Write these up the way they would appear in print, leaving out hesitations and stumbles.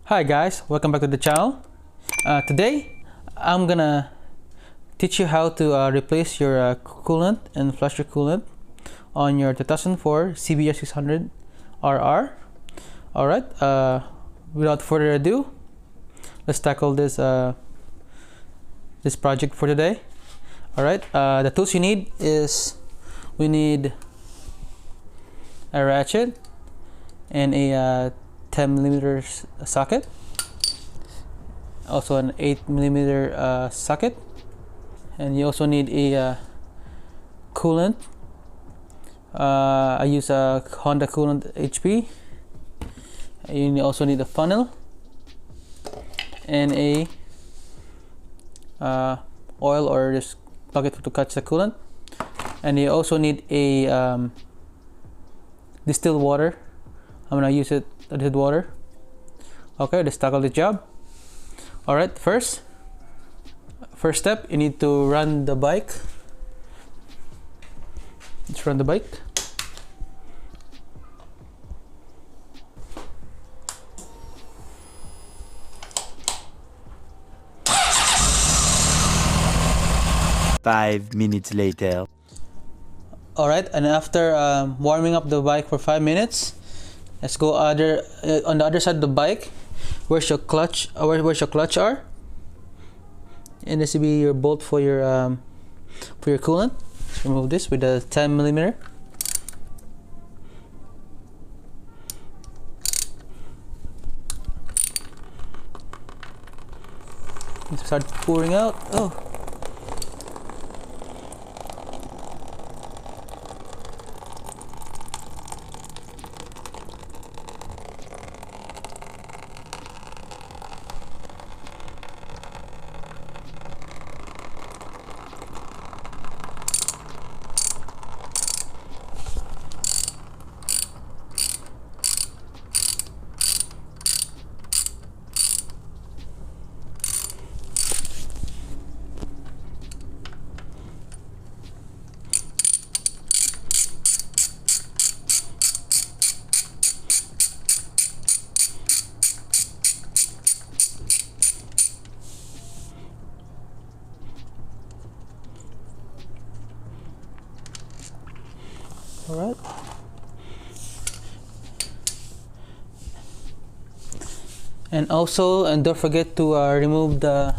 Hi guys, welcome back to the channel. Today I'm gonna teach you how to replace your coolant and flush your coolant on your 2004 CBR 600RR. Alright, without further ado, let's tackle this project for today. Alright, the tools you need is we need a ratchet and a 10mm socket, also an 8mm socket, and you also need a coolant. I use a Honda Coolant HP. You also need a funnel and a oil or just bucket to catch the coolant, and you also need a distilled water. I'm gonna use distilled water. Okay, let's tackle the job. All right, first step, you need to run the bike. Let's run the bike. Five minutes later. All right, and after warming up the bike for 5 minutes, let's go on the other side of the bike. Where's your clutch? Where's your clutch are? And this will be your bolt for your coolant. Let's remove this with a 10mm. Start pouring out. Oh. All right. And don't forget to remove the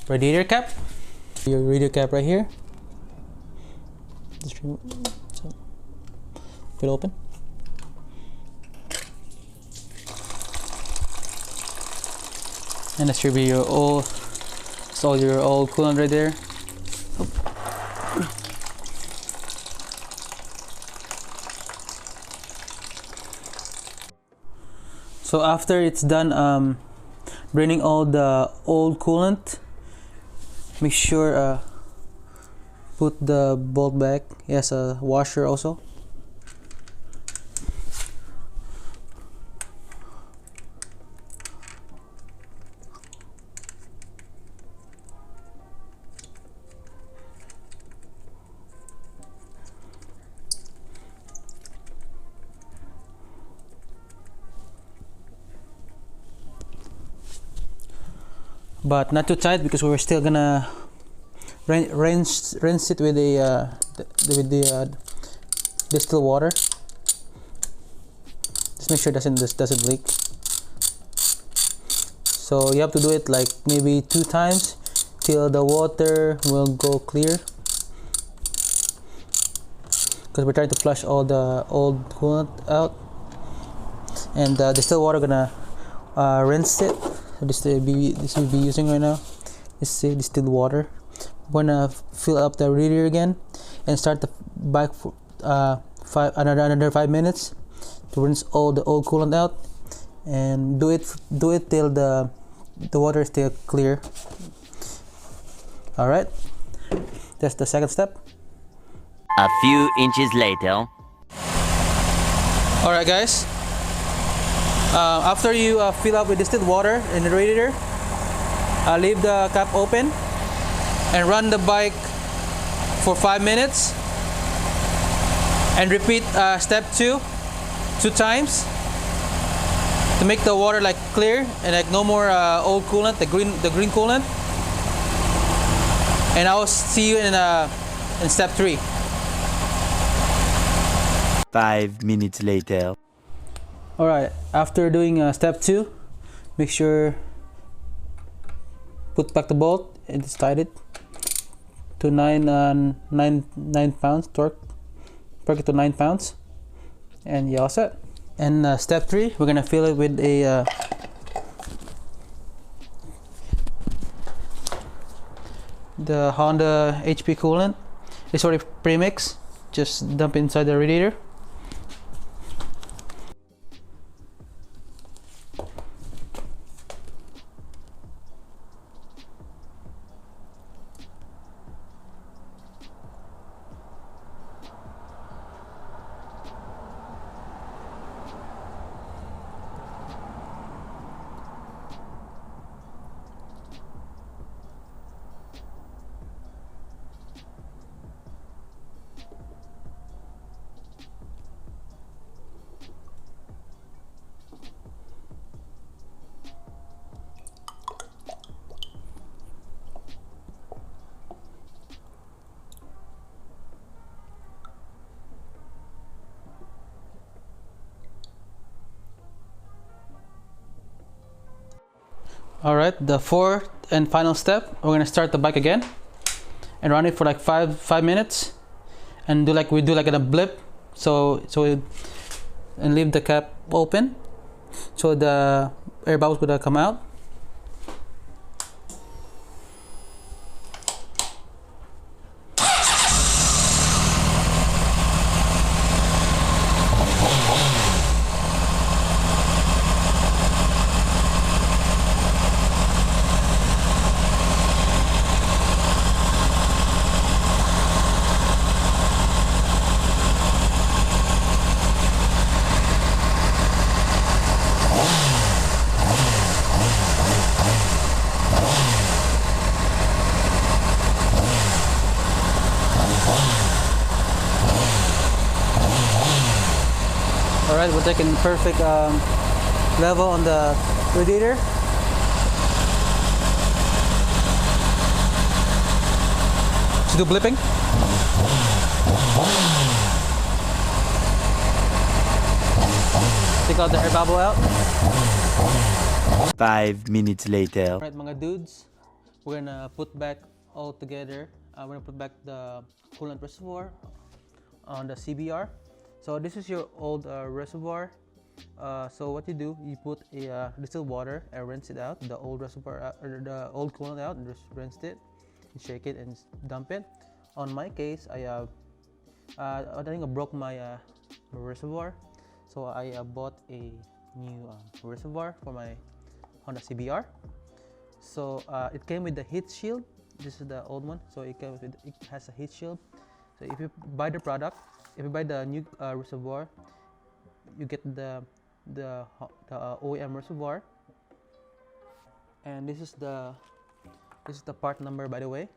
radiator cap. Your radiator cap right here. Just remove. So, put it open. And that should be your old. It's all your old coolant right there. So after it's done draining all the old coolant, make sure put the bolt back. Yes, a washer also. But not too tight, because we're still gonna rinse it with the distilled water. Just make sure this doesn't leak. So you have to do it like maybe 2 times till the water will go clear, because we're trying to flush all the old coolant out, and the distilled water gonna rinse it. This will be using right now. This distilled water. We're gonna fill up the radiator again and start the bike for another 5 minutes to rinse all the old coolant out, and do it till the water is still clear. All right, that's the second step. A few inches later. All right, guys. After you fill up with distilled water in the radiator, leave the cap open and run the bike for 5 minutes, and repeat step 2 2 times. to make the water like clear and like no more old coolant, the green coolant. And I will see you in step 3. 5 minutes later. All right, after doing step 2, make sure put back the bolt and just tight it to 9 pounds torque it to 9 pounds, and you're all set. And step 3, we're gonna fill it with a the Honda HP coolant. It's already pre-mixed, just dump it inside the radiator. All right, the 4th and final step, we're gonna start the bike again and run it for like five minutes, and do like a blip, and leave the cap open so the air bubbles would come out. Alright, we're taking perfect level on the radiator. Let's do blipping. Take out the air bubble out. 5 minutes later. Alright mga dudes, we're gonna put back all together. We're gonna put back the coolant reservoir on the CBR. So this is your old reservoir. So what you do, you put a distilled water and rinse it out, the old reservoir or the old coolant out, and just rinse it and shake it and dump it. On my case, I think I broke my reservoir, so I bought a new reservoir for my Honda CBR. So it came with the heat shield. This is the old one, so it has a heat shield. So if you buy the product, if you buy the new reservoir, you get the OEM reservoir, and this is the part number, by the way.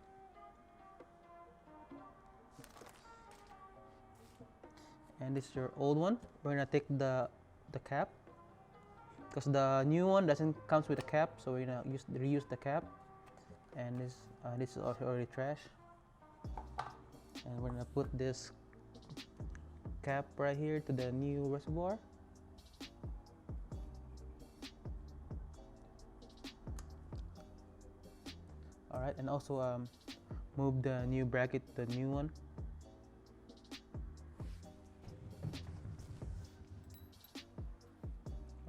And this is your old one. We're gonna take the cap, because the new one doesn't comes with a cap, so we're gonna reuse the cap. And this is already trash, and we're gonna put this cap right here to the new reservoir. Alright, and also move the new bracket to the new one.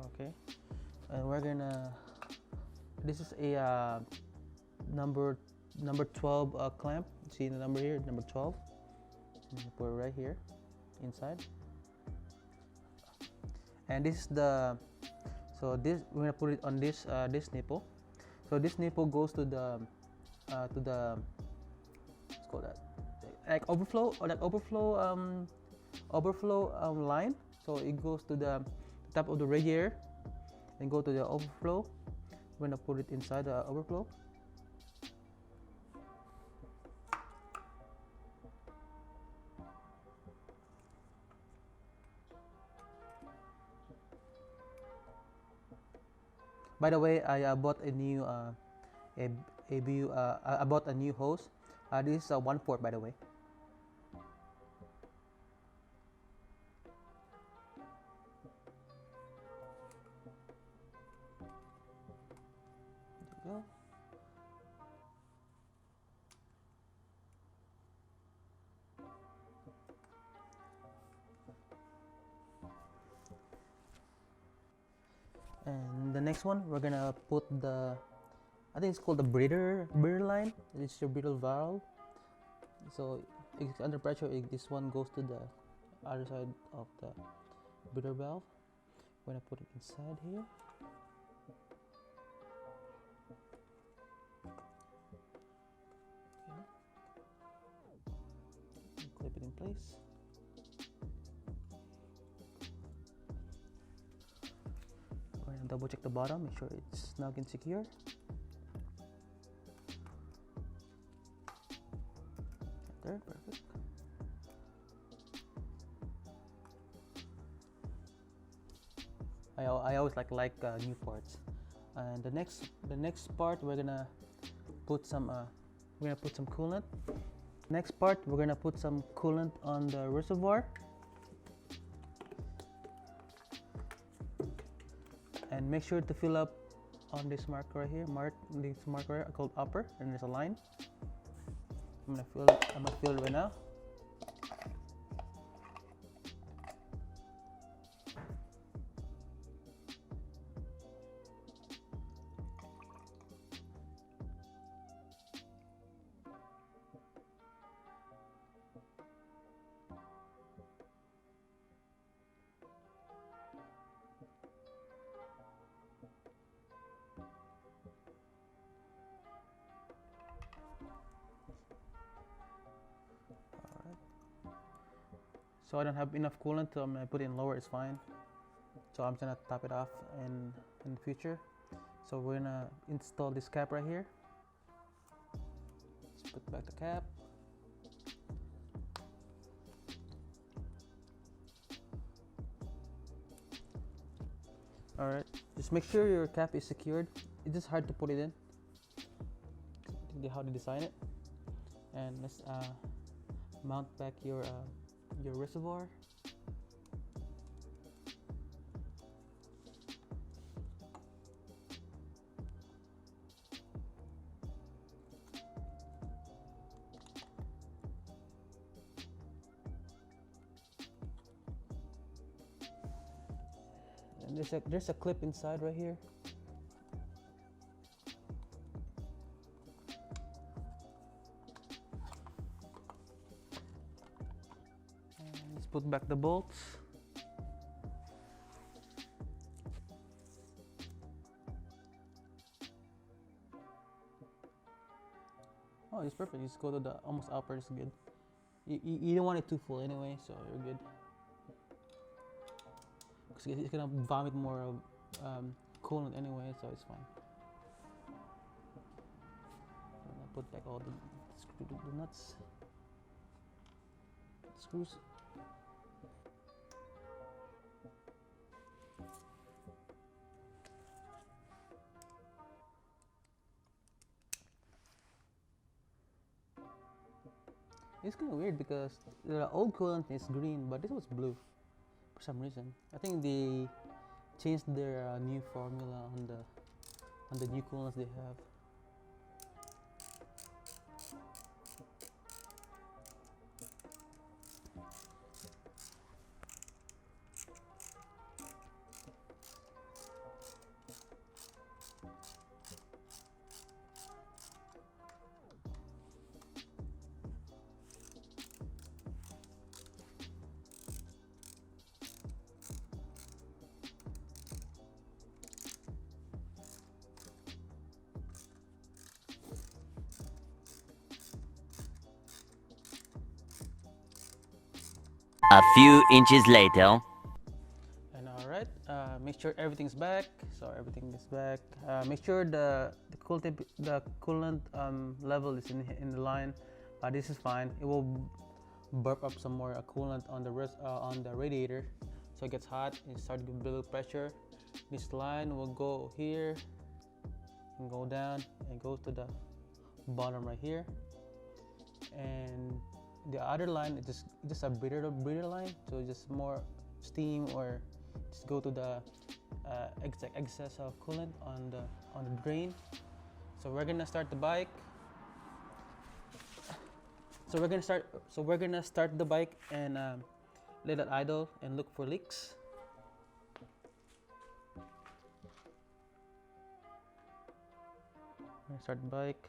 Okay, and we're gonna, this is a number 12 clamp. See the number here, number 12. Put it right here inside, and this is the, so this, we're gonna put it on this this nipple. So this nipple goes to the let's call that like overflow, or like overflow line. So it goes to the top of the radiator and go to the overflow. We're gonna put it inside the overflow. By the way, I bought a new I bought a new hose. This is a 1/4, by the way. There you go. And the next one, we're gonna put the, I think it's called the breather line. It's your breather valve. So it's under pressure, this one goes to the other side of the breather valve. We're gonna put it inside here. Okay. Clip it in place. We're gonna double check the bottom, make sure it's snug and secure. There, perfect. I always like new parts. And the next part, we're gonna put some coolant. Next part, we're gonna put some coolant on the reservoir. And make sure to fill up on this marker right here, this marker called upper, and there's a line. I'm gonna fill it right now. So I don't have enough coolant, so I'm gonna put it in lower, it's fine. So I'm gonna top it off in the future. So we're gonna install this cap right here. Let's put back the cap. Alright, just make sure your cap is secured. It's just hard to put it in. I think how to design it. And let's mount back your reservoir. And there's a clip inside right here. And let's put back the bolts. Oh, it's perfect. You just go to the almost upper. It's good. You don't want it too full anyway, so you're good. Because it's gonna vomit more of coolant anyway, so it's fine. I'm gonna put back all the nuts, screws. It's kind of weird because the old coolant is green, but this was blue for some reason. I think they changed their new formula on the new coolants they have. A few inches later. And alright, make sure everything's back. So everything is back. Make sure the coolant level is in the line. This is fine. It will burp up some more coolant on the radiator, so it gets hot and start to build pressure. This line will go here and go down and go to the bottom right here, and the other line is just a breather line, so just more steam or just go to the excess of coolant on the drain. So we're gonna start the bike. So we're gonna start the bike and let it idle and look for leaks. Start the bike.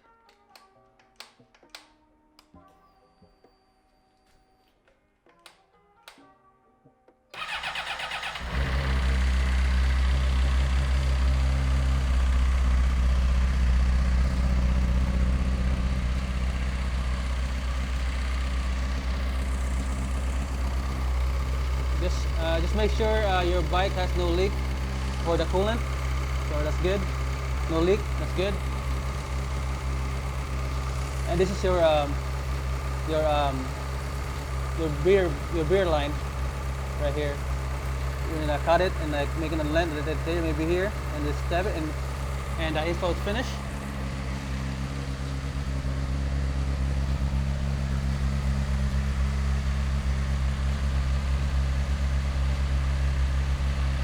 Just make sure your bike has no leak for the coolant. So that's good. No leak. That's good. And this is your rear line right here. You're gonna cut it and like making a length that there maybe here, and just stab it and the info is finished.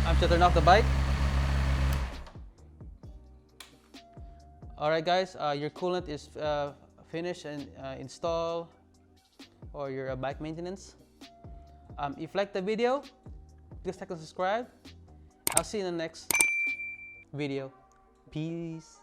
I'm to turn off the bike. Alright guys, your coolant is finished and installed, or your bike maintenance. If you like the video, please like and subscribe. I'll see you in the next video. Peace.